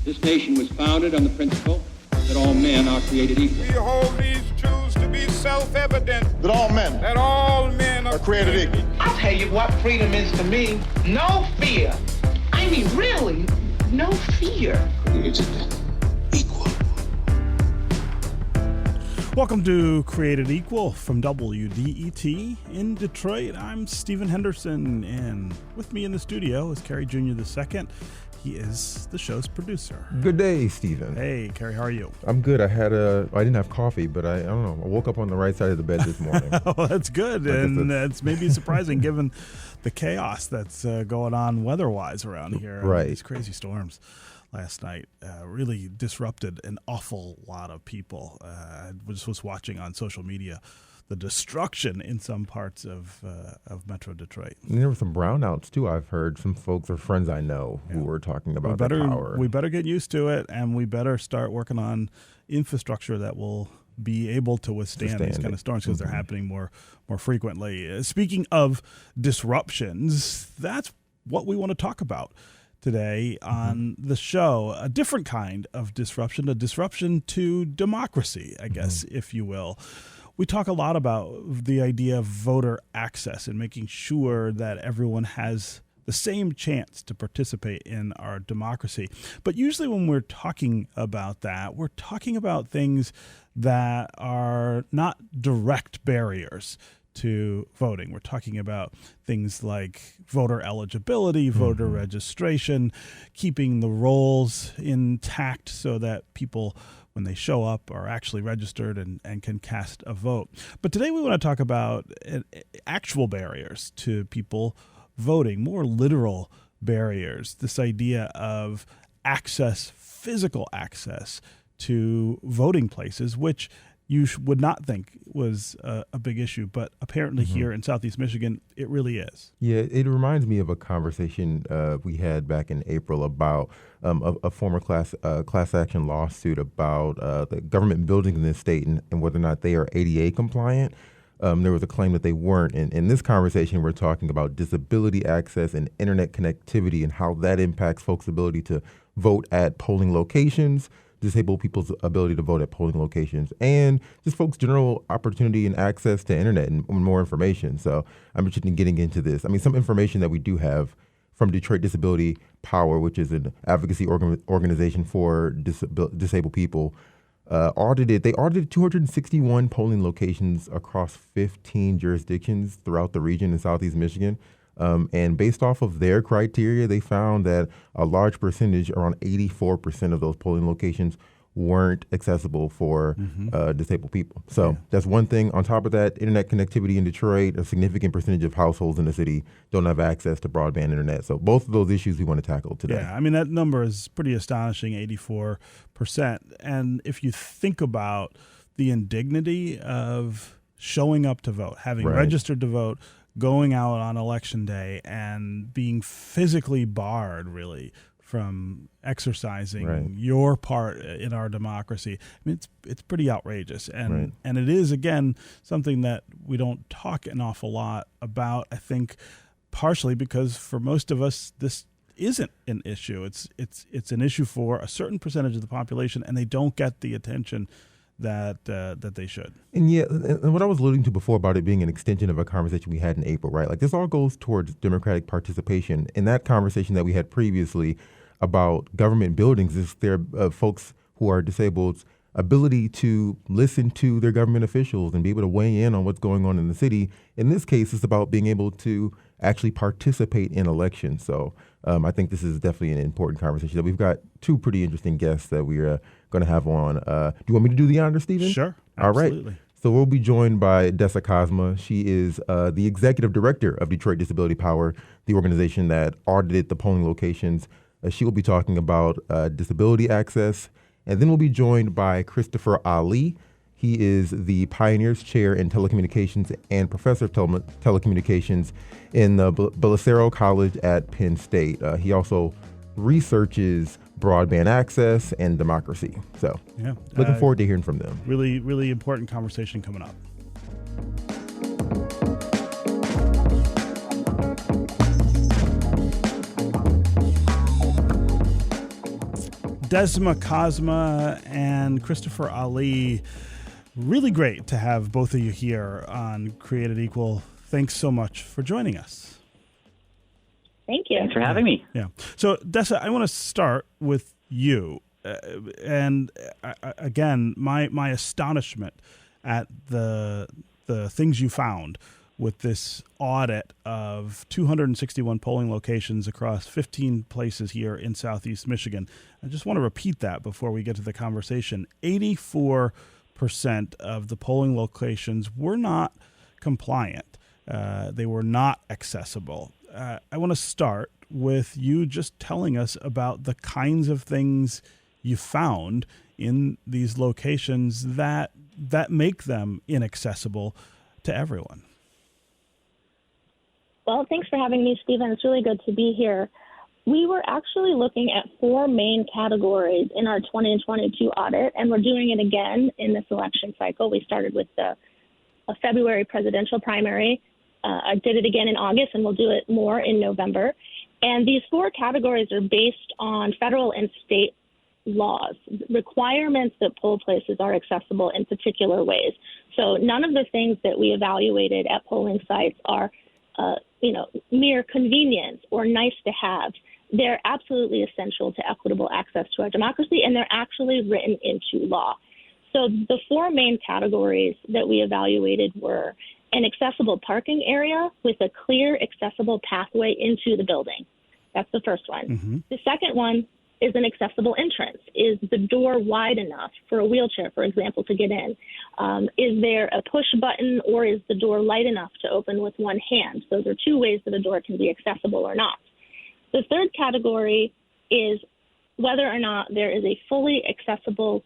This nation was founded on the principle that all men are created equal. We hold these truths to be self-evident. That all men are created equal. I'll tell you what freedom is to me. No fear. I mean, really, no fear. Created equal. Welcome to Created Equal from WDET in Detroit. I'm Stephen Henderson, and with me in the studio is Kerry Jr. II. He is the show's producer. Good day, Stephen. Hey, Kerry, how are you? I'm good. I didn't have coffee, but I don't know. I woke up on the right side of the bed this morning. Oh, that's good. And that's maybe surprising given the chaos that's going on weather-wise around here. Right. These crazy storms last night really disrupted an awful lot of people. I just was watching on social media the destruction in some parts of Metro Detroit. And there were some brownouts, too. I've heard some folks or friends I know who were talking about the power. We better get used to it, and we better start working on infrastructure that will be able to withstand these kind of storms because they're happening more frequently. Speaking of disruptions, that's what we want to talk about today on the show. A different kind of disruption, a disruption to democracy, I guess, if you will. We talk a lot about the idea of voter access and making sure that everyone has the same chance to participate in our democracy. But usually when we're talking about that, we're talking about things that are not direct barriers to voting. We're talking about things like voter eligibility, voter registration, keeping the rolls intact so that people, when they show up, are actually registered and can cast a vote. But today we want to talk about actual barriers to people voting, more literal barriers, this idea of access, physical access to voting places, which you would not think was a big issue, but apparently here in Southeast Michigan, it really is. Yeah, it reminds me of a conversation we had back in April about a former class action lawsuit about the government buildings in this state and whether or not they are ADA compliant. There was a claim that they weren't. And in this conversation, we're talking about disability access and internet connectivity and how that impacts folks' ability to vote at polling locations, disabled people's ability to vote at polling locations, and just folks' general opportunity and access to internet and more information. So I'm interested in getting into this. I mean, some information that we do have from Detroit Disability Power, which is an advocacy organization for disabled people, they audited 261 polling locations across 15 jurisdictions throughout the region in Southeast Michigan. And based off of their criteria, they found that a large percentage, around 84% of those polling locations, weren't accessible for disabled people. So that's one thing. On top of that, internet connectivity in Detroit, a significant percentage of households in the city don't have access to broadband internet. So both of those issues we want to tackle today. Yeah, I mean, that number is pretty astonishing, 84%. And if you think about the indignity of showing up to vote, having registered to vote, going out on election day and being physically barred, really, from exercising your part in our democracy. I mean, it's pretty outrageous. And it is, again, something that we don't talk an awful lot about, I think, partially because for most of us, this isn't an issue. It's an issue for a certain percentage of the population, and they don't get the attention that they should. And and what I was alluding to before about it being an extension of a conversation we had in April, right? Like this all goes towards democratic participation. In that conversation that we had previously about government buildings, is there folks who are disabled ability to listen to their government officials and be able to weigh in on what's going on in the city. In this case, it's about being able to actually participate in elections. So I think this is definitely an important conversation. That we've got two pretty interesting guests that we're going to have on. Do you want me to do the honor, Stephen? Sure. Absolutely. All right. So we'll be joined by Dessa Cosma. She is the executive director of Detroit Disability Power, the organization that audited the polling locations. She will be talking about disability access. And then we'll be joined by Christopher Ali. He is the Pioneers Chair in Telecommunications and Professor of Telecommunications in the Belisaro College at Penn State. He also researches broadband access and democracy. So looking forward to hearing from them. Really, really important conversation coming up. Dessa Cosma and Christopher Ali. Really great to have both of you here on Created Equal. Thanks so much for joining us. Thank you. Thanks for having me. Yeah. So, Dessa, I want to start with you. Again, my astonishment at the things you found with this audit of 261 polling locations across 15 places here in Southeast Michigan. I just want to repeat that before we get to the conversation. 84% of the polling locations were not compliant. They were not accessible. I want to start with you just telling us about the kinds of things you found in these locations that make them inaccessible to everyone. Well, thanks for having me, Stephen. It's really good to be here. We were actually looking at 4 main categories in our 2022 audit, and we're doing it again in this election cycle. We started with a February presidential primary. I did it again in August, and we'll do it more in November. And these 4 categories are based on federal and state laws, requirements that poll places are accessible in particular ways. So none of the things that we evaluated at polling sites are mere convenience or nice to have. They're absolutely essential to equitable access to our democracy, and they're actually written into law. So the 4 main categories that we evaluated were an accessible parking area with a clear, accessible pathway into the building. That's the first one. Mm-hmm. The second one is an accessible entrance. Is the door wide enough for a wheelchair, for example, to get in? Is there a push button, or is the door light enough to open with one hand? Those are 2 ways that a door can be accessible or not. The third category is whether or not there is a fully accessible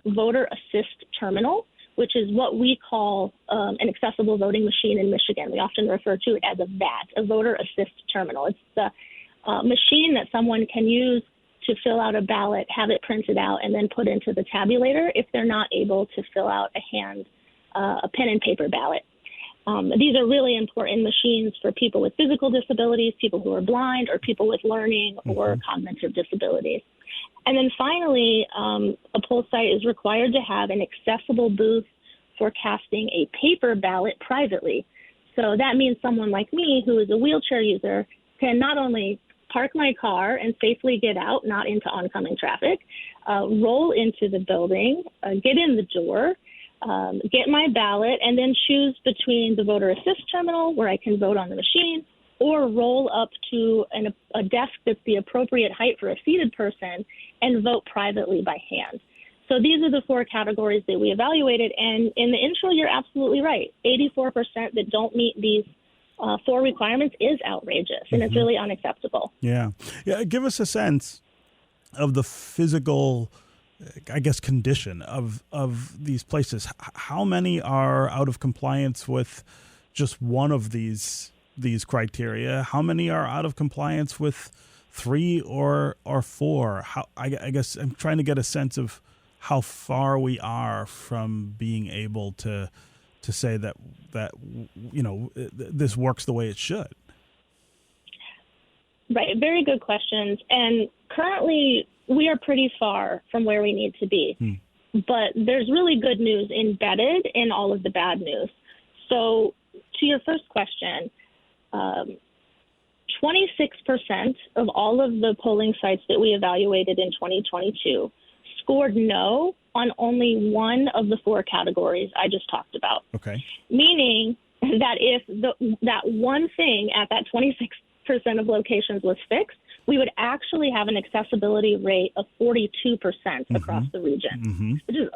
voter assist terminal, which is what we call an accessible voting machine in Michigan. We often refer to it as a VAT, a voter assist terminal. It's the machine that someone can use to fill out a ballot, have it printed out, and then put into the tabulator if they're not able to fill out a pen and paper ballot. These are really important machines for people with physical disabilities, people who are blind, or people with learning or cognitive disabilities. And then finally, a poll site is required to have an accessible booth for casting a paper ballot privately. So that means someone like me, who is a wheelchair user, can not only park my car and safely get out, not into oncoming traffic, roll into the building, get in the door, get my ballot, and then choose between the voter assist terminal, where I can vote on the machine, or roll up to a desk that's the appropriate height for a seated person and vote privately by hand. So these are the 4 categories that we evaluated. And in the intro, you're absolutely right. 84% that don't meet these 4 requirements is outrageous, and it's really unacceptable. Yeah. Give us a sense of the physical, I guess, condition of these places. How many are out of compliance with just one of these criteria? How many are out of compliance with 3 or 4? I guess I'm trying to get a sense of how far we are from being able to say that this works the way it should. Right. Very good questions. And currently, we are pretty far from where we need to be. But there's really good news embedded in all of the bad news. So to your first question, 26% of all of the polling sites that we evaluated in 2022 scored no on only one of the 4 categories I just talked about. Okay. Meaning that if that one thing at that 26% of locations was fixed, we would actually have an accessibility rate of 42% across the region, which is,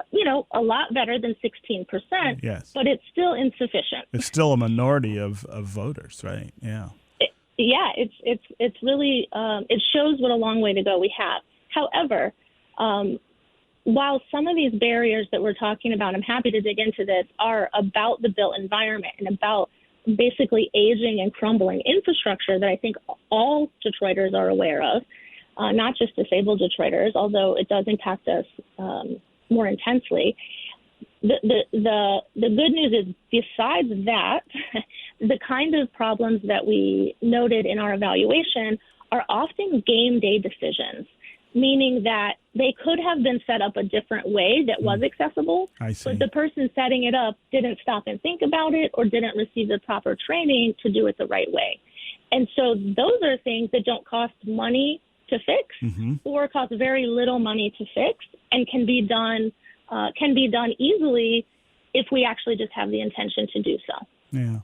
a lot better than 16%, yes, but it's still insufficient. It's still a minority of voters, right? Yeah. It's really, it shows what a long way to go we have. However, while some of these barriers that we're talking about, I'm happy to dig into this, are about the built environment and about basically aging and crumbling infrastructure that I think all Detroiters are aware of, not just disabled Detroiters, although it does impact us more intensely. The good news is, besides that, the kind of problems that we noted in our evaluation are often game day decisions, meaning that they could have been set up a different way that was accessible, I see. but the person setting it up didn't stop and think about it or didn't receive the proper training to do it the right way. And so those are things that don't cost money to fix or cost very little money to fix and can be done easily if we actually just have the intention to do so. Yeah.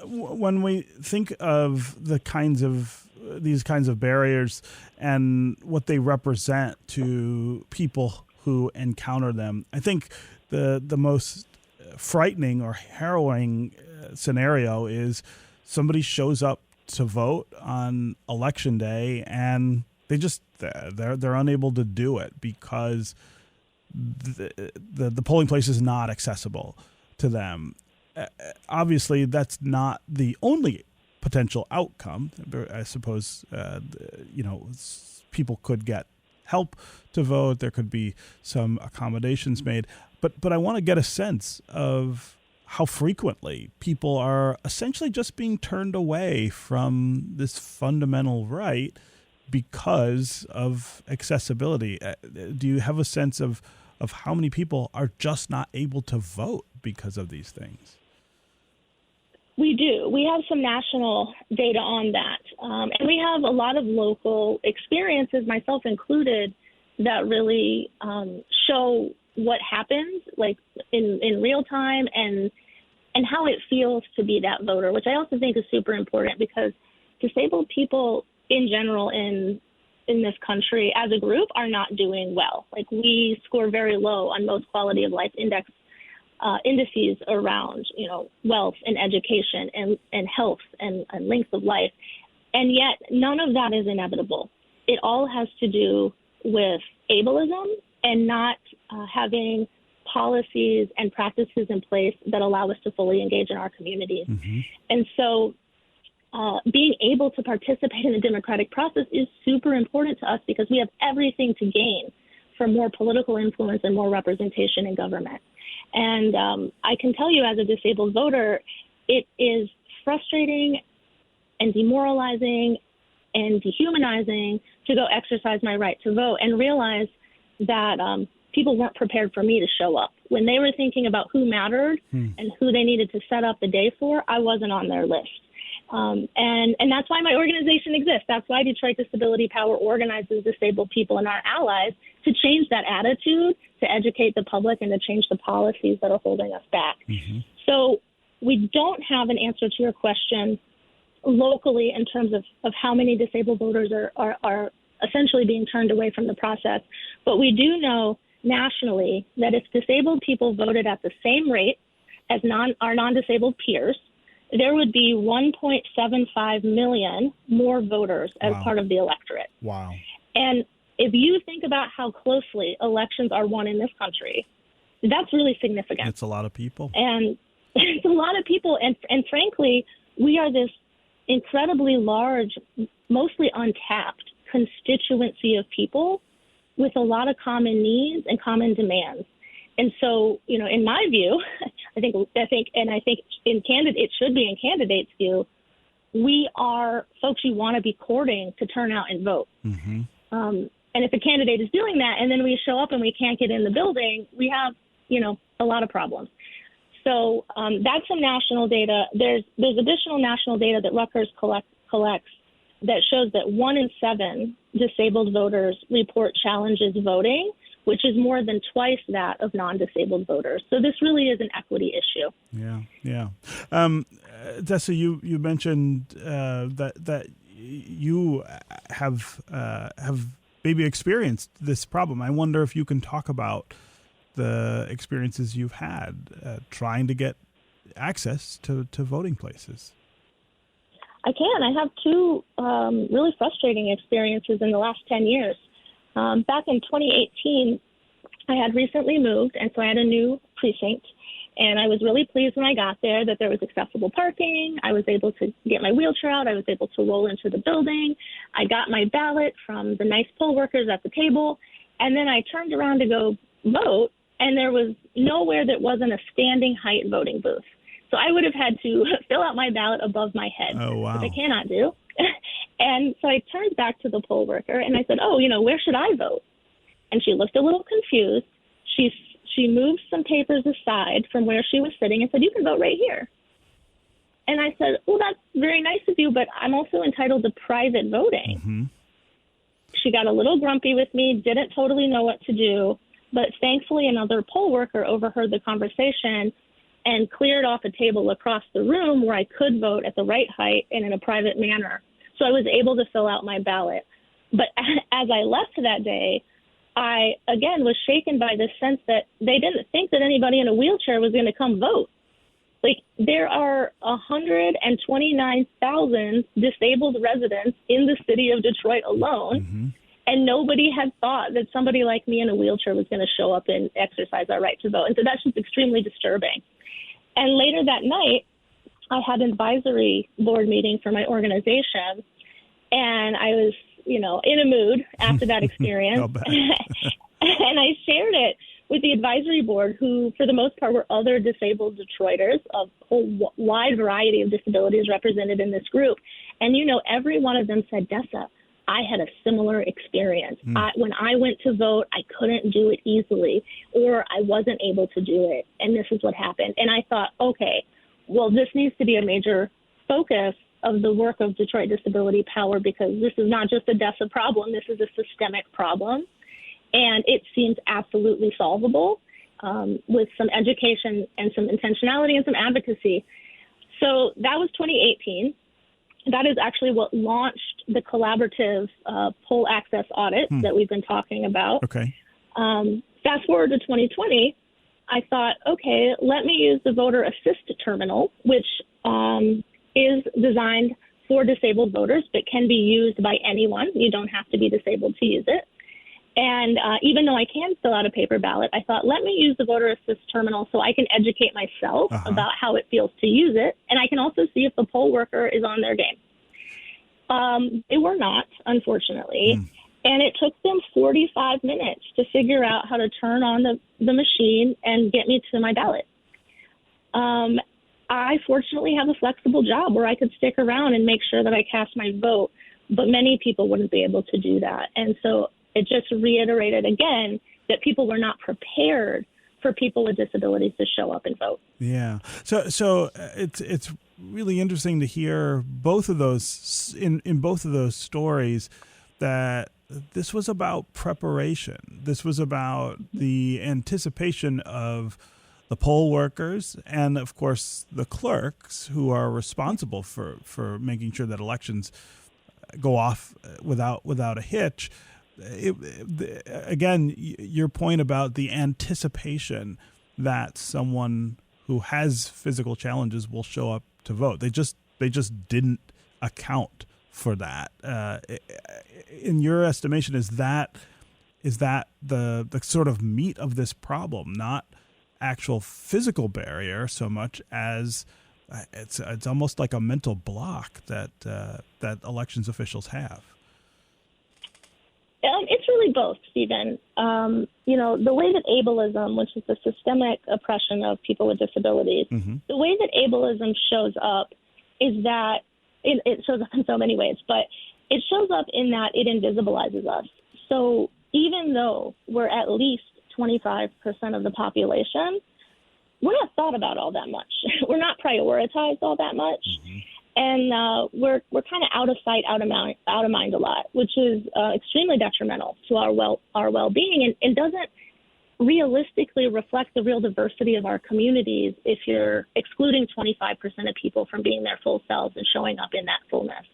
When we think of these kinds of barriers and what they represent to people who encounter them, I think the most frightening or harrowing scenario is somebody shows up to vote on election day and they're unable to do it because the polling place is not accessible to them. Obviously, that's not the only potential outcome. I suppose, people could get help to vote. There could be some accommodations made. But I want to get a sense of how frequently people are essentially just being turned away from this fundamental right because of accessibility. Do you have a sense of how many people are just not able to vote because of these things? We do. We have some national data on that. And we have a lot of local experiences, myself included, that really show what happens like in real time and how it feels to be that voter, which I also think is super important because disabled people in general in this country as a group are not doing well. Like we score very low on most quality of life indices around, wealth and education and health and length of life. And yet none of that is inevitable. It all has to do with ableism and not having policies and practices in place that allow us to fully engage in our communities. And so being able to participate in the democratic process is super important to us because we have everything to gain from more political influence and more representation in government. And I can tell you as a disabled voter, it is frustrating and demoralizing and dehumanizing to go exercise my right to vote and realize that people weren't prepared for me to show up. When they were thinking about who mattered and who they needed to set up the day for, I wasn't on their list. And that's why my organization exists. That's why Detroit Disability Power organizes disabled people and our allies to change that attitude, to educate the public, and to change the policies that are holding us back. So we don't have an answer to your question locally in terms of how many disabled voters are essentially being turned away from the process. But we do know nationally that if disabled people voted at the same rate as our non-disabled peers, there would be 1.75 million more voters as part of the electorate. Wow. And if you think about how closely elections are won in this country, that's really significant. It's a lot of people. And it's a lot of people. And frankly, we are this incredibly large, mostly untapped constituency of people with a lot of common needs and common demands. And so, in my view, I think it should be in candidates' view, we are folks you want to be courting to turn out and vote. And if a candidate is doing that and then we show up and we can't get in the building, we have, a lot of problems. So that's some national data. There's additional national data that Rutgers collects that shows that 1 in 7 disabled voters report challenges voting, which is more than twice that of non-disabled voters. So this really is an equity issue. Yeah. Dessa, you mentioned that you have maybe experienced this problem. I wonder if you can talk about the experiences you've had trying to get access to voting places. I can. I have 2 really frustrating experiences in the last 10 years. Back in 2018, I had recently moved, and so I had a new precinct. And I was really pleased when I got there that there was accessible parking. I was able to get my wheelchair out. I was able to roll into the building. I got my ballot from the nice poll workers at the table. And then I turned around to go vote, and there was nowhere that wasn't a standing height voting booth. So I would have had to fill out my ballot above my head, which I cannot do. And so I turned back to the poll worker, and I said, where should I vote? and she looked a little confused. She moved some papers aside from where she was sitting and said, "You can vote right here." And I said, "Well, that's very nice of you, but I'm also entitled to private voting." Mm-hmm. She got a little grumpy with me, didn't totally know what to do, but thankfully another poll worker overheard the conversation and cleared off a table across the room where I could vote at the right height and in a private manner. So I was able to fill out my ballot. But as I left that day, I, again, was shaken by this sense that they didn't think that anybody in a wheelchair was going to come vote. Like, there are 129,000 disabled residents in the city of Detroit alone, Mm-hmm. and nobody had thought that somebody like me in a wheelchair was going to show up and exercise our right to vote. And so that's just extremely disturbing. And later that night, I had an advisory board meeting for my organization, and I was, in a mood after that experience. And I shared it with the advisory board, who, for the most part, were other disabled Detroiters of a whole wide variety of disabilities represented in this group. And, every one of them said, "Dessa, I had a similar experience. When I went to vote, I couldn't do it easily, or I wasn't able to do it. And this is what happened." And I thought, okay, well, this needs to be a major focus of the work of Detroit Disability Power, because this is not just a Dessa problem. This is a systemic problem. And it seems absolutely solvable with some education and some intentionality and some advocacy. So that was 2018. That is actually what launched the collaborative poll access audit that we've been talking about. Okay. Fast forward to 2020, I thought, okay, let me use the voter assist terminal, which is designed for disabled voters, but can be used by anyone. You don't have to be disabled to use it. And even though I can fill out a paper ballot, I thought, let me use the voter assist terminal so I can educate myself about how it feels to use it. And I can also see if the poll worker is on their game. They were not, unfortunately. And it took them 45 minutes to figure out how to turn on the machine and get me to my ballot. I fortunately have a flexible job where I could stick around and make sure that I cast my vote, but many people wouldn't be able to do that. And so it just reiterated again that people were not prepared for people with disabilities to show up and vote. Yeah. So it's really interesting to hear both of those in both of those stories, that this was about preparation. This was about the anticipation of the poll workers and, of course, the clerks who are responsible for making sure that elections go off without a hitch. Again, your point about the anticipation that someone who has physical challenges will show up to vote. They just didn't account for that. In your estimation, is that the sort of meat of this problem, not actual physical barrier so much as it's almost like a mental block that elections officials have? It's really both, Stephen. The way that ableism, which is the systemic oppression of people with disabilities, the way that ableism shows up is that it shows up in so many ways, but it shows up in that it invisibilizes us. So even though we're at least 25% of the population, we're not thought about all that much. We're not prioritized all that much. And we're kind of out of sight, out of mind a lot, which is extremely detrimental to our well-being, and doesn't realistically reflect the real diversity of our communities if you're excluding 25% of people from being their full selves and showing up in that fullness.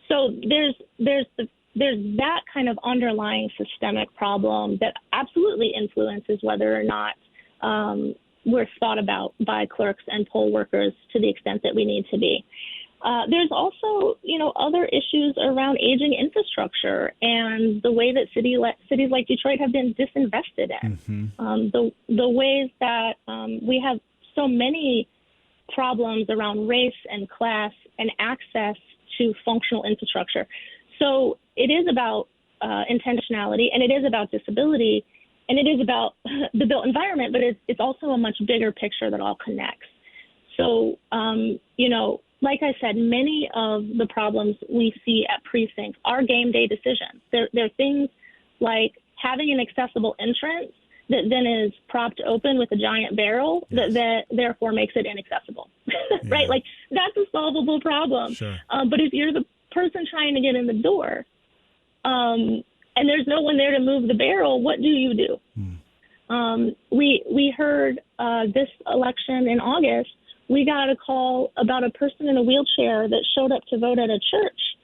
So there's that kind of underlying systemic problem that absolutely influences whether or not we're thought about by clerks and poll workers to the extent that we need to be. There's also, other issues around aging infrastructure and the way that cities like Detroit have been disinvested in. The ways that we have so many problems around race and class and access to functional infrastructure. So it is about intentionality, and it is about disability, and it is about the built environment, but it's also a much bigger picture that all connects. So, like I said, many of the problems we see at precincts are game day decisions. They're things like having an accessible entrance that then is propped open with a giant barrel that therefore makes it inaccessible, right? Like, that's a solvable problem. Sure. But if you're the person trying to get in the door and there's no one there to move the barrel, what do you do? We heard this election in August, we got a call about a person in a wheelchair that showed up to vote at a church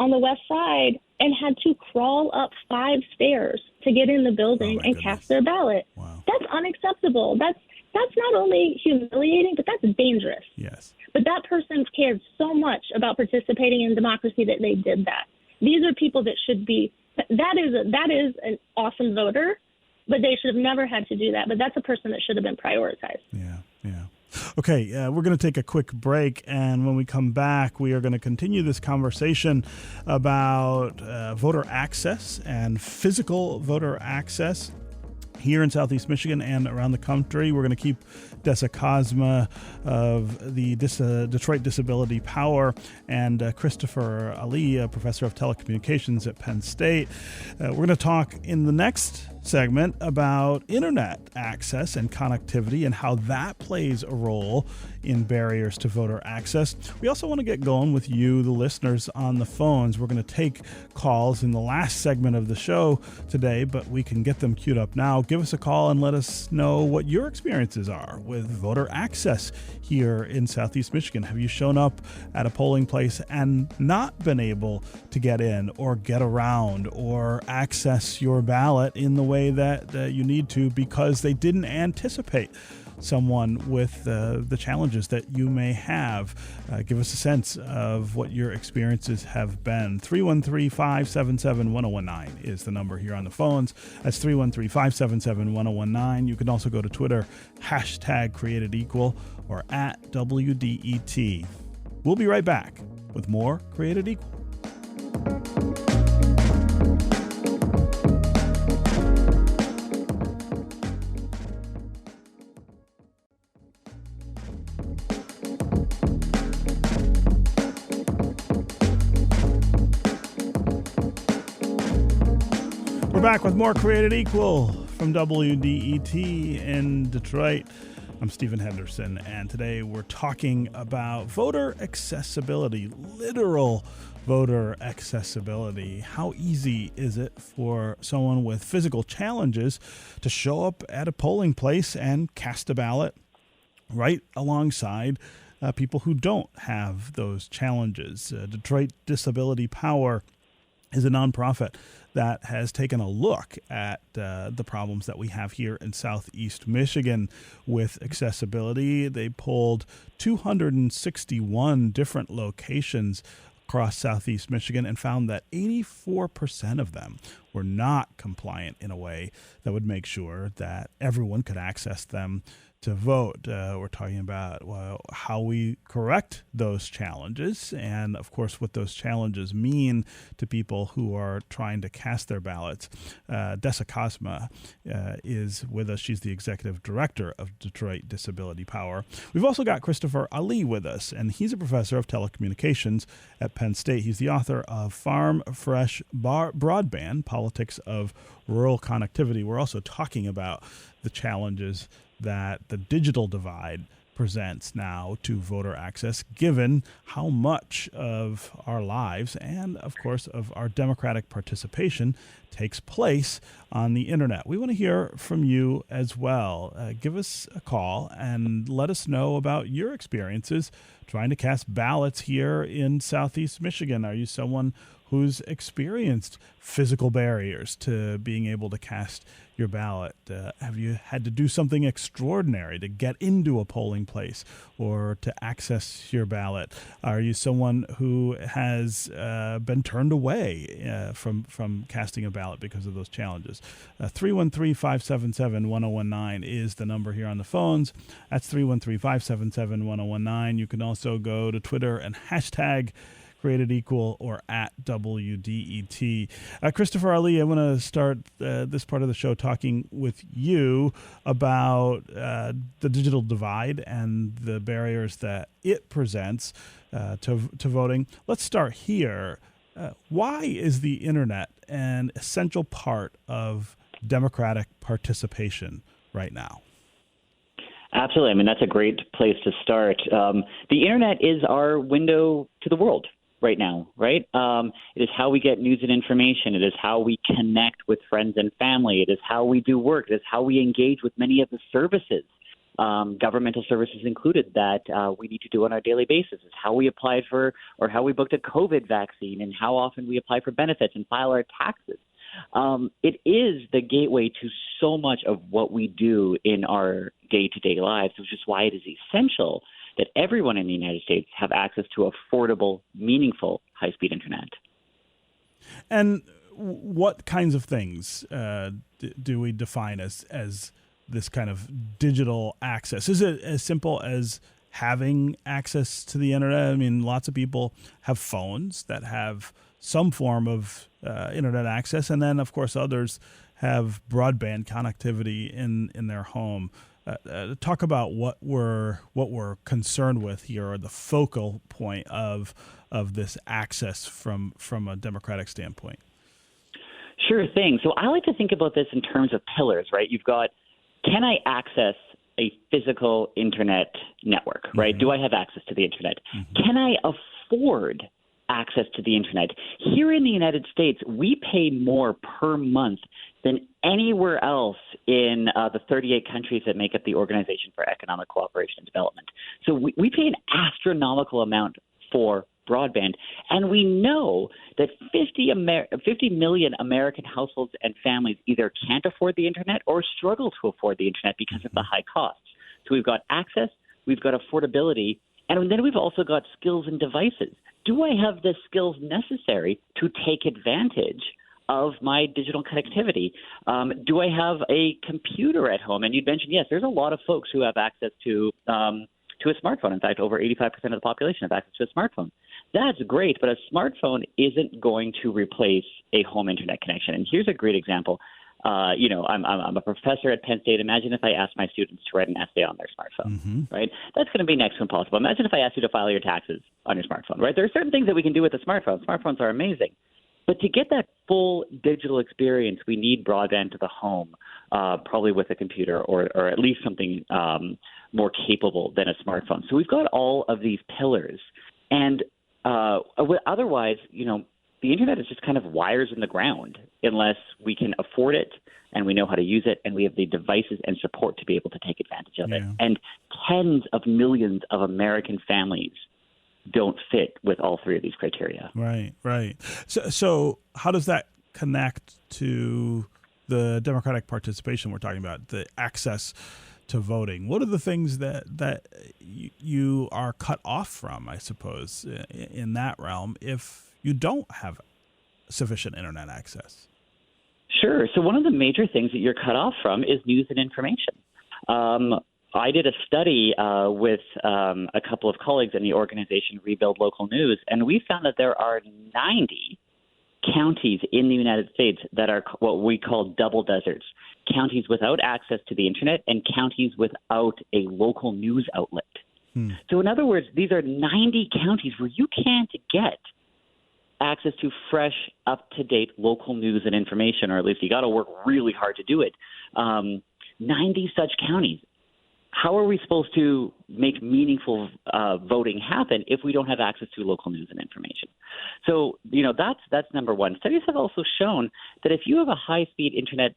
on the west side and had to crawl up 5 stairs to get in the building and cast their ballot. Wow. That's unacceptable. That's not only humiliating, but that's dangerous. Yes. But that person cared so much about participating in democracy that they did that. These are people that should be, that is an awesome voter, but they should have never had to do that. But that's a person that should have been prioritized. Yeah. Okay, we're going to take a quick break, and when we come back, we are going to continue this conversation about voter access and physical voter access here in Southeast Michigan and around the country. We're going to keep Dessa Cosma of the Detroit Disability Power and Christopher Ali, a professor of telecommunications at Penn State. We're going to talk in the next segment about internet access and connectivity and how that plays a role in barriers to voter access. We also want to get going with you, the listeners, on the phones. We're going to take calls in the last segment of the show today, but we can get them queued up now. Give us a call and let us know what your experiences are with voter access here in Southeast Michigan. Have you shown up at a polling place and not been able to get in or get around or access your ballot in the way that you need to because they didn't anticipate someone with the challenges that you may have? Give us a sense of what your experiences have been. 313-577-1019 is the number here on the phones. That's 313-577-1019. You can also go to Twitter, #CreatedEqual or @WDET. We'll be right back with more Created Equal. We're back with more Created Equal from WDET in Detroit. I'm Stephen Henderson, and today we're talking about voter accessibility, literal voter accessibility. How easy is it for someone with physical challenges to show up at a polling place and cast a ballot right alongside people who don't have those challenges? Detroit Disability Power is a nonprofit that has taken a look at the problems that we have here in Southeast Michigan with accessibility. They polled 261 different locations across Southeast Michigan and found that 84% of them were not compliant in a way that would make sure that everyone could access them to vote. We're talking about how we correct those challenges and, of course, what those challenges mean to people who are trying to cast their ballots. Dessa Cosma is with us. She's the executive director of Detroit Disability Power. We've also got Christopher Ali with us, and he's a professor of telecommunications at Penn State. He's the author of Farm Fresh Broadband, Politics of Rural Connectivity. We're also talking about the challenges that the digital divide presents now to voter access, given how much of our lives and, of course, of our democratic participation takes place on the internet. We want to hear from you as well. Give us a call and let us know about your experiences trying to cast ballots here in Southeast Michigan. Are you someone who's experienced physical barriers to being able to cast your ballot? Have you had to do something extraordinary to get into a polling place or to access your ballot? Are you someone who has been turned away from casting a ballot because of those challenges? 313-577-1019 is the number here on the phones. That's 313-577-1019. You can also go to Twitter and # Created Equal or @WDET. Christopher Ali, I want to start this part of the show talking with you about the digital divide and the barriers that it presents to voting. Let's start here. Why is the internet an essential part of democratic participation right now? Absolutely. I mean, that's a great place to start. The internet is our window to the world right now, right? It is how we get news and information. It is how we connect with friends and family. It is how we do work. It is how we engage with many of the services, governmental services included, that we need to do on our daily basis. It's how we applied for, or how we booked a COVID vaccine, and how often we apply for benefits and file our taxes. It is the gateway to so much of what we do in our day-to-day lives, which is why it is essential that everyone in the United States have access to affordable, meaningful, high-speed internet. And what kinds of things do we define as this kind of digital access? Is it as simple as having access to the internet? I mean, lots of people have phones that have some form of internet access, and then, of course, others have broadband connectivity in their home. Talk about what we're concerned with here, or the focal point of this access from a democratic standpoint. Sure thing. So I like to think about this in terms of pillars, right? You've got, can I access a physical internet network, right? Mm-hmm. Do I have access to the internet? Mm-hmm. Can I afford access to the internet? Here in the United States, we pay more per month than anywhere else in the 38 countries that make up the Organization for Economic Cooperation and Development. So we pay an astronomical amount for broadband, and we know that 50 million American households and families either can't afford the internet or struggle to afford the internet because of the high costs. So we've got access, we've got affordability, and then we've also got skills and devices. Do I have the skills necessary to take advantage of my digital connectivity? Do I have a computer at home? And you'd mentioned, yes, there's a lot of folks who have access to a smartphone. In fact, over 85% of the population have access to a smartphone. That's great, but a smartphone isn't going to replace a home internet connection. And here's a great example. I'm a professor at Penn State. Imagine if I asked my students to write an essay on their smartphone, mm-hmm. right? That's going to be next to impossible. Imagine if I asked you to file your taxes on your smartphone, right? There are certain things that we can do with a smartphone. Smartphones are amazing. But to get that full digital experience, we need broadband to the home, probably with a computer or at least something more capable than a smartphone. So we've got all of these pillars. And otherwise, the internet is just kind of wires in the ground unless we can afford it and we know how to use it and we have the devices and support to be able to take advantage of it. And tens of millions of American families don't fit with all three of these criteria. Right. So how does that connect to the democratic participation we're talking about, the access to voting? What are the things that you are cut off from, I suppose, in that realm if you don't have sufficient internet access? Sure. So one of the major things that you're cut off from is news and information. I did a study with a couple of colleagues in the organization Rebuild Local News, and we found that there are 90 counties in the United States that are what we call double deserts, counties without access to the internet and counties without a local news outlet. So in other words, these are 90 counties where you can't get access to fresh, up-to-date local news and information, or at least you got to work really hard to do it. 90 such counties. How are we supposed to make meaningful voting happen if we don't have access to local news and information? So, that's number one. Studies have also shown that if you have a high-speed internet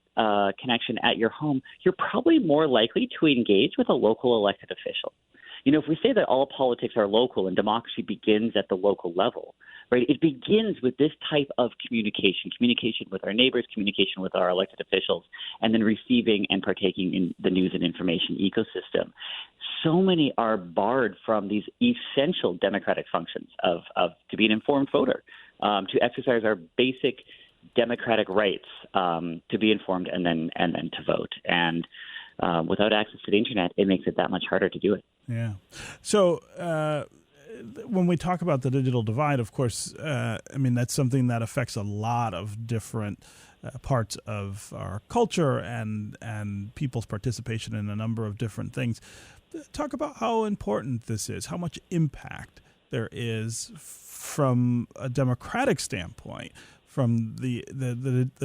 connection at your home, you're probably more likely to engage with a local elected official. If we say that all politics are local and democracy begins at the local level, right, it begins with this type of communication with our neighbors, communication with our elected officials, and then receiving and partaking in the news and information ecosystem. So many are barred from these essential democratic functions of to be an informed voter, to exercise our basic democratic rights to be informed and then to vote. And without access to the internet, it makes it that much harder to do it. Yeah. So when we talk about the digital divide, of course, that's something that affects a lot of different parts of our culture and people's participation in a number of different things. Talk about how important this is, how much impact there is from a democratic standpoint, from the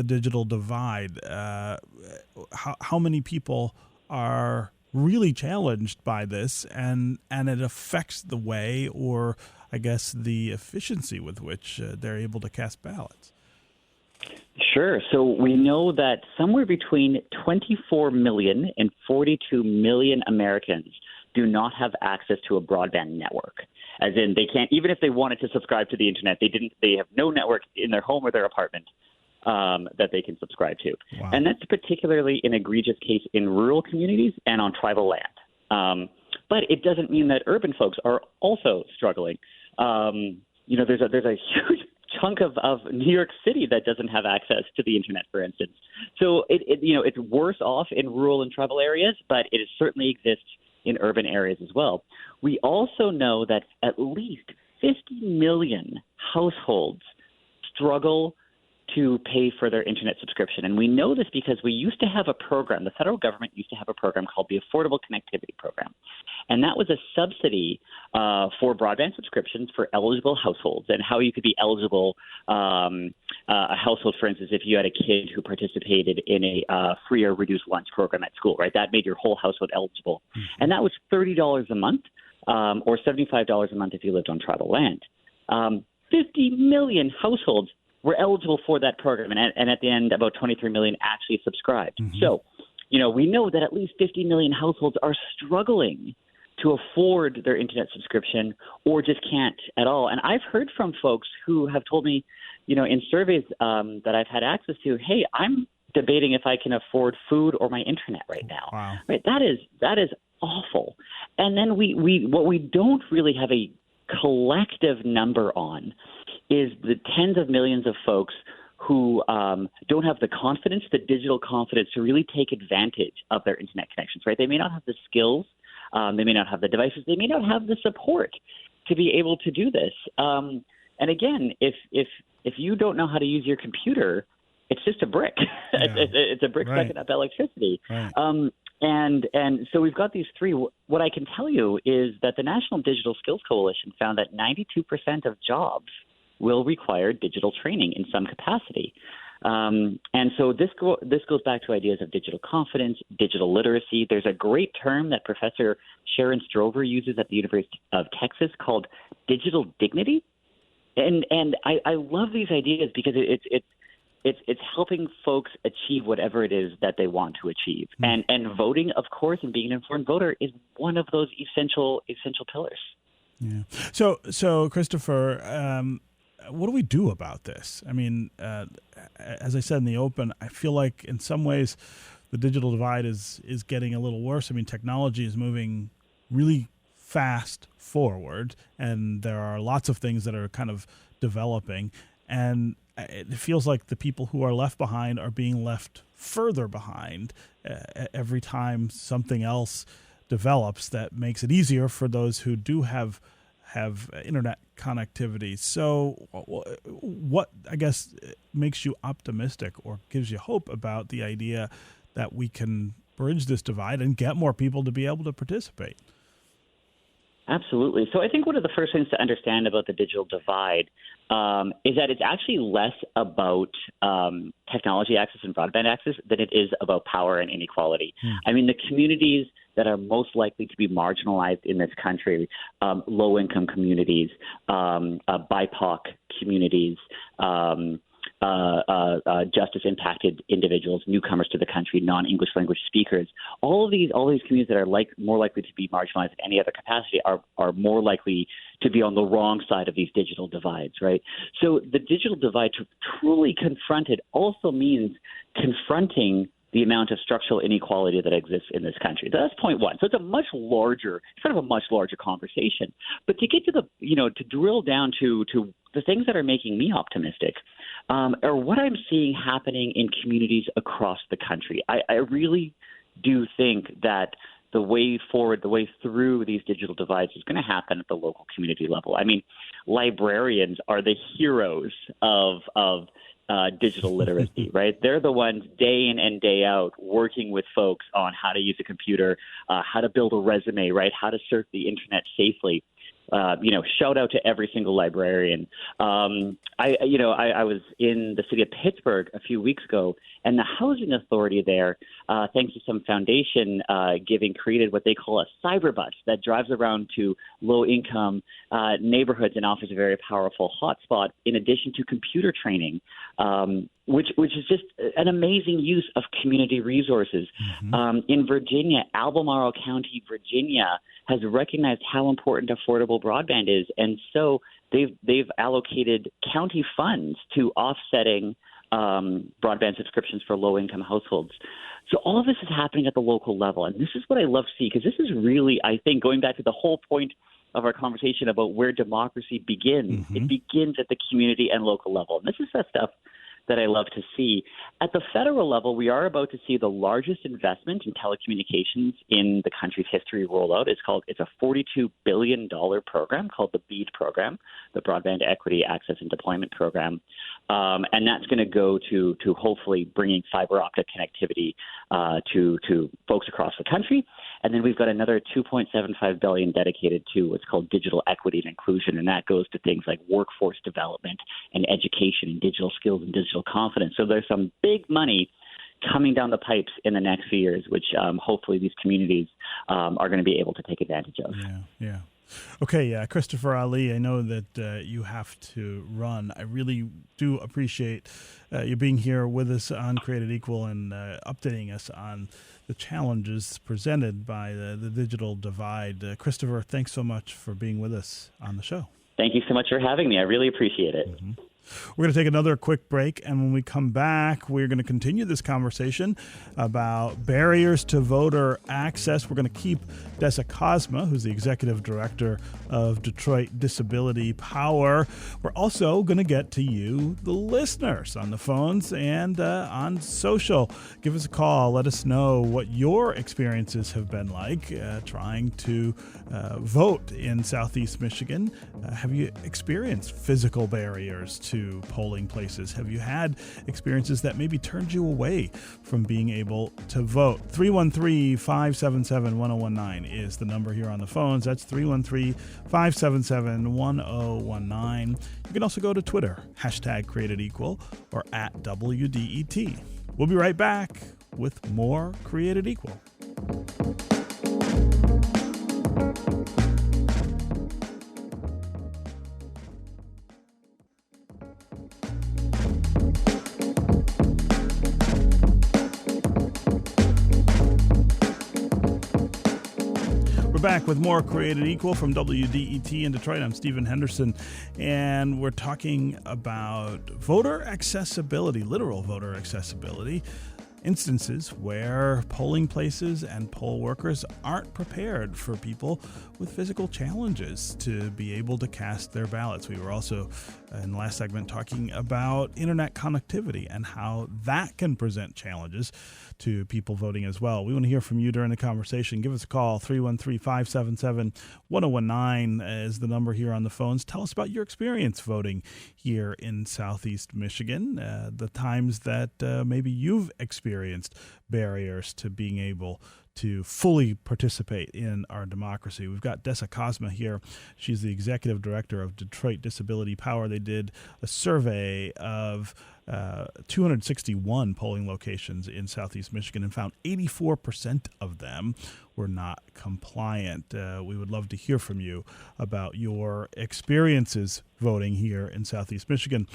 digital divide. How many people are really challenged by this, and it affects the way, or I guess the efficiency with which they're able to cast ballots? Sure. So we know that somewhere between 24 million and 42 million Americans do not have access to a broadband network. As in, they can't, even if they wanted to subscribe to the internet, they have no network in their home or their apartment that they can subscribe to. Wow. And that's particularly an egregious case in rural communities and on tribal land. But it doesn't mean that urban folks are also struggling. There's a huge chunk of New York City that doesn't have access to the internet, for instance. So it's worse off in rural and tribal areas, but it certainly exists in urban areas as well. We also know that at least 50 million households struggle to pay for their internet subscription. And we know this because we used to have a program, the federal government used to have a program called the Affordable Connectivity Program. And that was a subsidy for broadband subscriptions for eligible households, and how you could be eligible, a household, for instance, if you had a kid who participated in a free or reduced lunch program at school, right? That made your whole household eligible. And that was $30 a month or $75 a month if you lived on tribal land. 50 million households were eligible for that program, and at the end, about 23 million actually subscribed. Mm-hmm. So, we know that at least 50 million households are struggling to afford their internet subscription or just can't at all. And I've heard from folks who have told me, in surveys that I've had access to, hey, I'm debating if I can afford food or my internet right now. Wow. Right? That is awful. And then what we don't really have a collective number on is the tens of millions of folks who don't have the confidence, the digital confidence, to really take advantage of their internet connections, right? They may not have the skills, they may not have the devices, they may not have the support to be able to do this. And again, if you don't know how to use your computer, it's just a brick. Yeah. It's a brick sucking up electricity. Right. And so we've got these three. What I can tell you is that the National Digital Skills Coalition found that 92% of jobs will require digital training in some capacity. And so this goes back to ideas of digital confidence, digital literacy. There's a great term that Professor Sharon Strover uses at the University of Texas called digital dignity. And I love these ideas because it's helping folks achieve whatever it is that they want to achieve. And voting, of course, and being an informed voter is one of those essential pillars. Yeah. So Christopher, what do we do about this? I mean, as I said in the open, I feel like in some ways the digital divide is getting a little worse. I mean, technology is moving really fast forward, and there are lots of things that are kind of developing, and it feels like the people who are left behind are being left further behind every time something else develops that makes it easier for those who do have internet connectivity. So what, I guess, makes you optimistic or gives you hope about the idea that we can bridge this divide and get more people to be able to participate? Absolutely. So I think one of the first things to understand about the digital divide is that it's actually less about technology access and broadband access than it is about power and inequality. I mean, the communities that are most likely to be marginalized in this country, low-income communities, BIPOC communities, justice-impacted individuals, newcomers to the country, non-English language speakers. All of these communities that are more likely to be marginalized in any other capacity are more likely to be on the wrong side of these digital divides, right? So the digital divide, to truly confront it, also means confronting the amount of structural inequality that exists in this country. That's point one. So it's a much larger conversation. But to get to to drill down to the things that are making me optimistic, are what I'm seeing happening in communities across the country. I really do think that the way forward, the way through these digital divides is going to happen at the local community level. I mean, librarians are the heroes of digital literacy, right? They're the ones day in and day out working with folks on how to use a computer, how to build a resume, right? How to surf the internet safely. shout out to every single librarian. I was in the city of Pittsburgh a few weeks ago, and the housing authority there, thanks to some foundation giving, created what they call a cyber bus that drives around to low-income neighborhoods and offers a very powerful hotspot, in addition to computer training, which is just an amazing use of community resources. In Virginia, Albemarle County, Virginia, has recognized how important affordable broadband is, and so they've allocated county funds to offsetting broadband subscriptions for low-income households. So all of this is happening at the local level, and this is what I love to see, because this is really, I think, going back to the whole point of our conversation about where democracy begins. It begins at the community and local level, and this is the stuff that I love to see. At the federal level, we are about to see the largest investment in telecommunications in the country's history roll out. It's a $42 billion program called the BEAD program, the Broadband Equity Access and Deployment Program. And that's going to go to hopefully bringing fiber optic connectivity to folks across the country. And then we've got another $2.75 billion dedicated to what's called digital equity and inclusion, and that goes to things like workforce development and education and digital skills and digital confidence. So there's some big money coming down the pipes in the next few years, which hopefully these communities are going to be able to take advantage of. Yeah. Okay, Christopher Ali, I know that you have to run. I really do appreciate you being here with us on Created Equal and updating us on the challenges presented by the digital divide. Christopher, thanks so much for being with us on the show. Thank you so much for having me. I really appreciate it. We're going to take another quick break, and when we come back, we're going to continue this conversation about barriers to voter access. We're going to keep Dessa Cosma, who's the executive director of Detroit Disability Power. We're also going to get to you, the listeners, on the phones and on social. Give us a call. Let us know what your experiences have been like trying to vote in Southeast Michigan. Have you experienced physical barriers to polling places? Have you had experiences that maybe turned you away from being able to vote? 313-577-1019 is the number here on the phones. That's 313-577-1019. You can also go to Twitter, #CreatedEqual or @WDET. We'll be right back with more Created Equal. Back with more Created Equal from WDET in Detroit. I'm Stephen Henderson, and we're talking about voter accessibility, literal voter accessibility, instances where polling places and poll workers aren't prepared for people with physical challenges to be able to cast their ballots. We were also, in the last segment, talking about internet connectivity and how that can present challenges to people voting as well. We want to hear from you during the conversation. Give us a call. 313-577-1019 is the number here on the phones. Tell us about your experience voting here in Southeast Michigan, the times that maybe you've experienced barriers to being able to fully participate in our democracy. We've got Dessa Cosma here. She's the executive director of Detroit Disability Power. They did a survey of 261 polling locations in Southeast Michigan and found 84% of them were not compliant. We would love to hear from you about your experiences voting here in Southeast Michigan.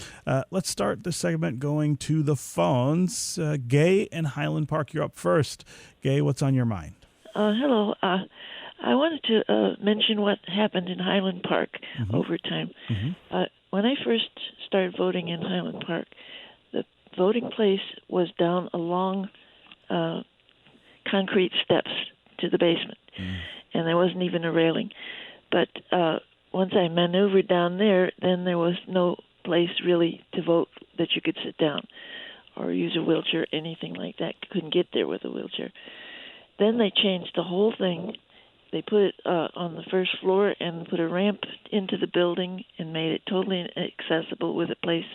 Let's start this segment going to the phones. Gay in Highland Park, you're up first. Gay, what's on your mind? Hello. I wanted to mention what happened in Highland Park over time. When I first started voting in Highland Park, the voting place was down along concrete steps to the basement, and there wasn't even a railing. But once I maneuvered down there, then there was no place really to vote that you could sit down or use a wheelchair, anything like that. Couldn't get there with a wheelchair. Then they changed the whole thing. They put it on the first floor and put a ramp into the building and made it totally accessible with a place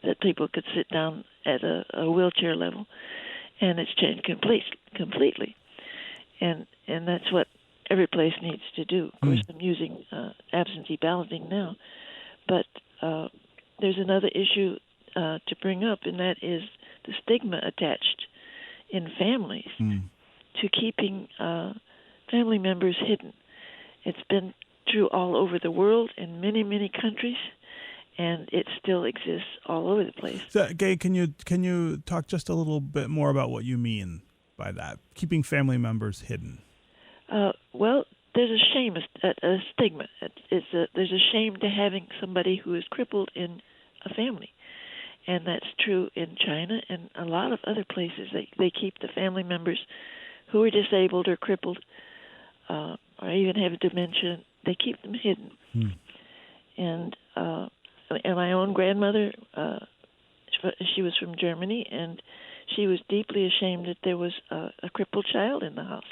that people could sit down at a wheelchair level. And it's changed completely. And that's what every place needs to do. Of course, I'm using absentee balloting now, but there's another issue to bring up, and that is the stigma attached in families to keeping family members hidden. It's been true all over the world in many, many countries, and it still exists all over the place. So, Gay, can you talk just a little bit more about what you mean by that, keeping family members hidden? Well, there's a shame, a stigma. There's a shame to having somebody who is crippled in a family. And that's true in China and a lot of other places. They keep the family members who are disabled or crippled or even have dementia. They keep them hidden. And my own grandmother, she was from Germany, and she was deeply ashamed that there was a crippled child in the house.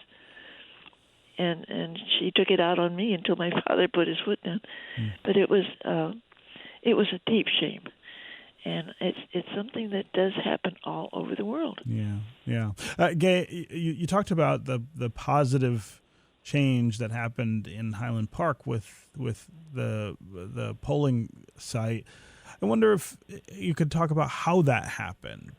And she took it out on me until my father put his foot down. But it was a deep shame. And it's something that does happen all over the world. Yeah. Gay, you talked about the positive change that happened in Highland Park with the polling site. I wonder if you could talk about how that happened.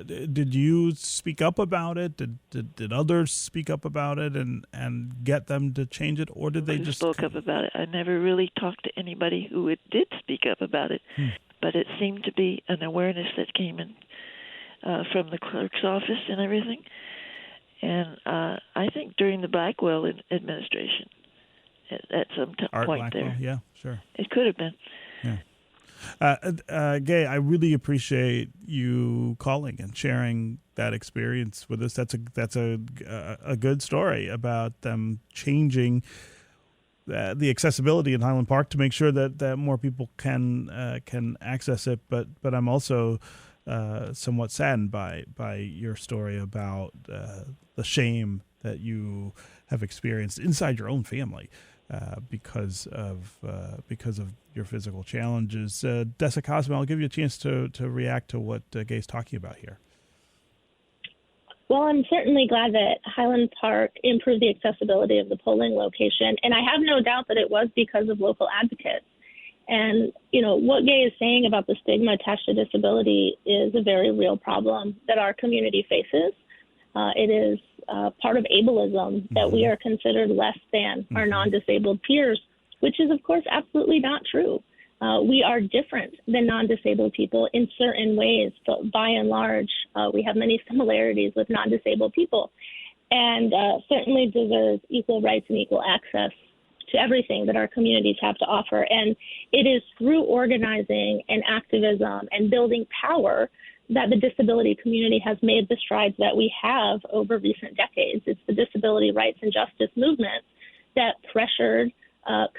Did you speak up about it? Did others speak up about it and get them to change it, or did they just spoke up about it? I never really talked to anybody who did speak up about it. But it seemed to be an awareness that came in from the clerk's office and everything. And I think during the Blackwell administration, at some point Blackwell, there. Yeah, sure. It could have been. Yeah. Gay, I really appreciate you calling and sharing that experience with us. That's a good story about them changing the accessibility in Highland Park to make sure that more people can access it. But I'm also somewhat saddened by your story about the shame that you have experienced inside your own family because of your physical challenges. Dessa, Cosma, I'll give you a chance to react to what Gay's talking about here. Well, I'm certainly glad that Highland Park improved the accessibility of the polling location, and I have no doubt that it was because of local advocates. And, what Gay is saying about the stigma attached to disability is a very real problem that our community faces. It is part of ableism that we are considered less than our non-disabled peers, which is, of course, absolutely not true. We are different than non-disabled people in certain ways, but by and large, we have many similarities with non-disabled people, and certainly deserve equal rights and equal access to everything that our communities have to offer. And it is through organizing and activism and building power that the disability community has made the strides that we have over recent decades. It's the disability rights and justice movement that pressured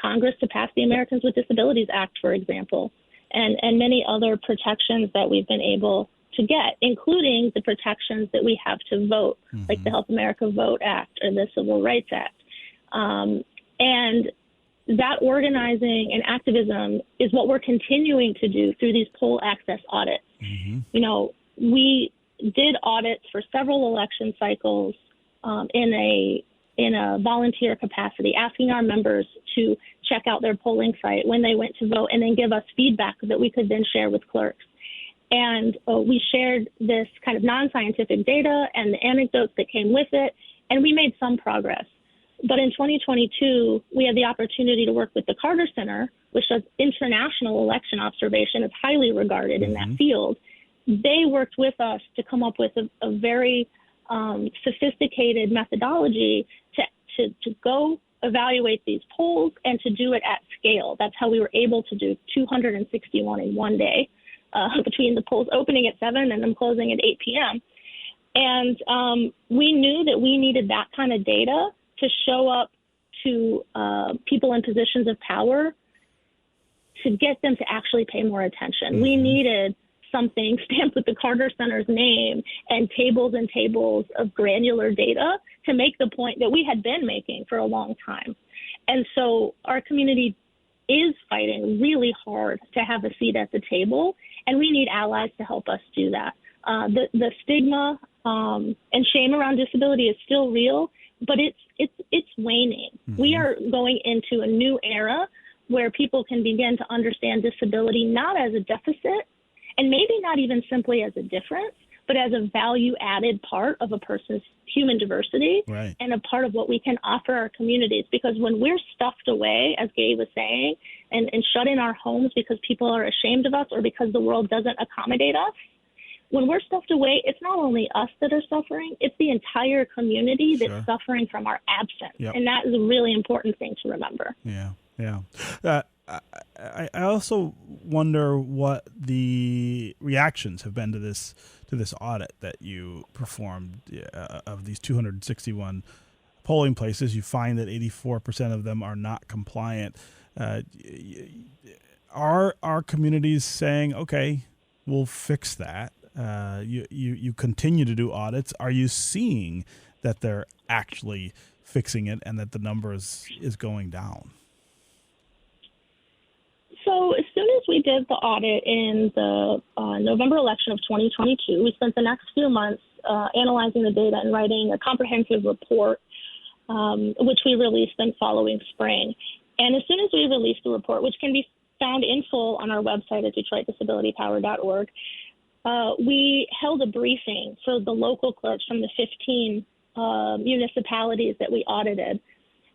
Congress to pass the Americans with Disabilities Act, for example, and many other protections that we've been able to get, including the protections that we have to vote, like the Help America Vote Act or the Civil Rights Act. And that organizing and activism is what we're continuing to do through these poll access audits. We did audits for several election cycles in a volunteer capacity, asking our members to check out their polling site when they went to vote and then give us feedback that we could then share with clerks. And we shared this kind of non-scientific data and the anecdotes that came with it, and we made some progress. But in 2022, we had the opportunity to work with the Carter Center, which does international election observation. It's highly regarded in that field. They worked with us to come up with a very sophisticated methodology to go evaluate these polls and to do it at scale. That's how we were able to do 261 in one day between the polls opening at 7 and them closing at 8 p.m. And we knew that we needed that kind of data to show up to people in positions of power to get them to actually pay more attention. We needed something stamped with the Carter Center's name and tables of granular data to make the point that we had been making for a long time. And so our community is fighting really hard to have a seat at the table, and we need allies to help us do that. The stigma and shame around disability is still real, but it's waning. Mm-hmm. We are going into a new era where people can begin to understand disability not as a deficit, and maybe not even simply as a difference, but as a value-added part of a person's human diversity, right, and a part of what we can offer our communities. Because when we're stuffed away, as Gabe was saying, and shut in our homes because people are ashamed of us or because the world doesn't accommodate us, when we're stuffed away, it's not only us that are suffering, it's the entire community that's suffering from our absence. Yep. And that is a really important thing to remember. Yeah. I also wonder what the reactions have been to this audit that you performed of these 261 polling places. You find that 84% of them are not compliant. Are communities saying, okay, we'll fix that? You continue to do audits. Are you seeing that they're actually fixing it and that the number is going down? So as soon as we did the audit in the November election of 2022, we spent the next few months analyzing the data and writing a comprehensive report, which we released then following spring. And as soon as we released the report, which can be found in full on our website at DetroitDisabilityPower.org, we held a briefing for the local clerks from the 15 municipalities that we audited.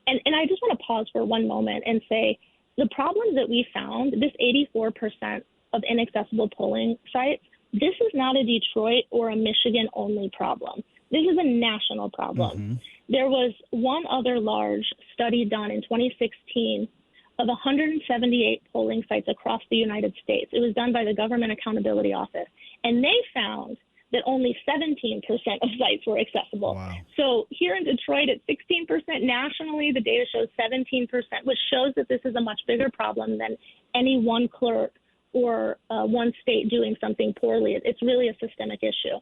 And I just want to pause for one moment and say, the problems that we found, this 84% of inaccessible polling sites, this is not a Detroit or a Michigan-only problem. This is a national problem. Mm-hmm. There was one other large study done in 2016 of 178 polling sites across the United States. It was done by the Government Accountability Office, and they found that only 17% of sites were accessible. Wow. So here in Detroit, it's 16%. Nationally, the data shows 17%, which shows that this is a much bigger problem than any one clerk or one state doing something poorly. It's really a systemic issue.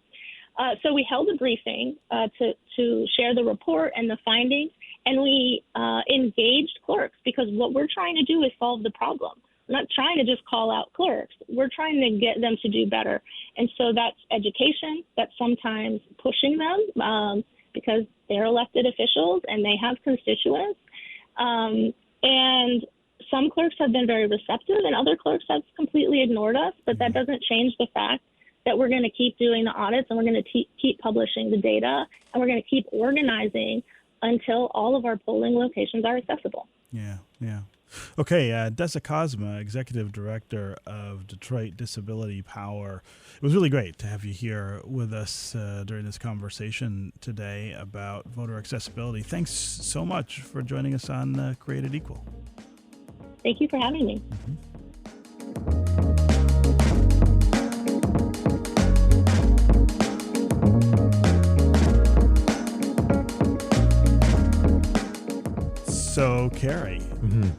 So we held a briefing to share the report and the findings, and we engaged clerks because what we're trying to do is solve the problem. We're not trying to just call out clerks. We're trying to get them to do better. And so that's education. That's sometimes pushing them because they're elected officials and they have constituents. And some clerks have been very receptive and other clerks have completely ignored us. But that doesn't change the fact that we're going to keep doing the audits and we're going to keep publishing the data and we're going to keep organizing until all of our polling locations are accessible. Yeah. Okay, Dessa Cosma, Executive Director of Detroit Disability Power. It was really great to have you here with us during this conversation today about voter accessibility. Thanks so much for joining us on Created Equal. Thank you for having me. So, Carrie,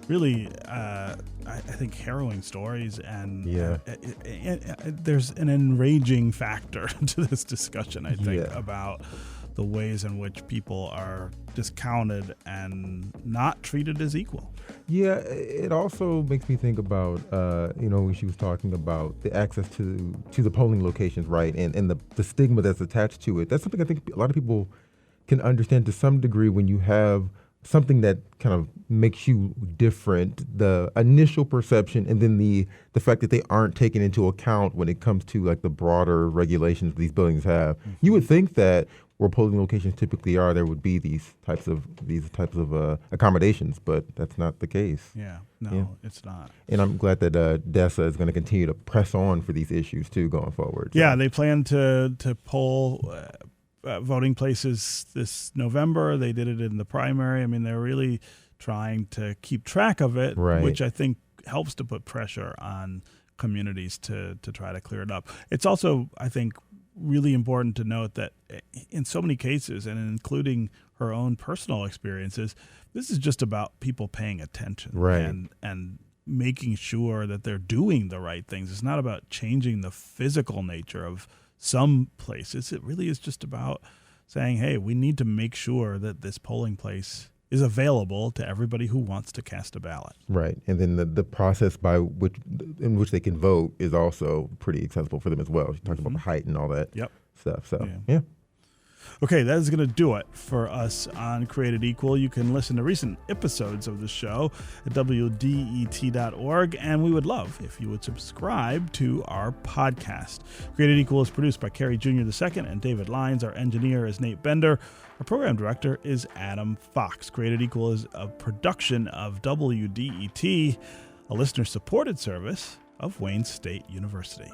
really, I think harrowing stories, and there's an enraging factor to this discussion, I think, about the ways in which people are discounted and not treated as equal. Yeah, it also makes me think about, when she was talking about the access to the polling locations, right, and the stigma that's attached to it. That's something I think a lot of people can understand to some degree when you have something that kind of makes you different, the initial perception, and then the fact that they aren't taken into account when it comes to like the broader regulations these buildings have. Mm-hmm. You would think that where polling locations typically are, there would be these types of accommodations, but that's not the case. It's not. And I'm glad that Dessa is going to continue to press on for these issues too going forward. So. Yeah, they plan to poll voting places this November. They did it in the primary. I mean, they're really trying to keep track of it, right, which I think helps to put pressure on communities to try to clear it up. It's also, I think, really important to note that in so many cases, and including her own personal experiences, this is just about people paying attention, right, and making sure that they're doing the right things. It's not about changing the physical nature of some places. It really is just about saying, hey, we need to make sure that this polling place is available to everybody who wants to cast a ballot. Right. And then the process in which they can vote is also pretty accessible for them as well. She talked about the height and all that stuff. So, yeah. Okay, that is going to do it for us on Created Equal. You can listen to recent episodes of the show at WDET.org, and we would love if you would subscribe to our podcast. Created Equal is produced by Carrie Jr. II and David Lyons. Our engineer is Nate Bender. Our program director is Adam Fox. Created Equal is a production of WDET, a listener-supported service of Wayne State University.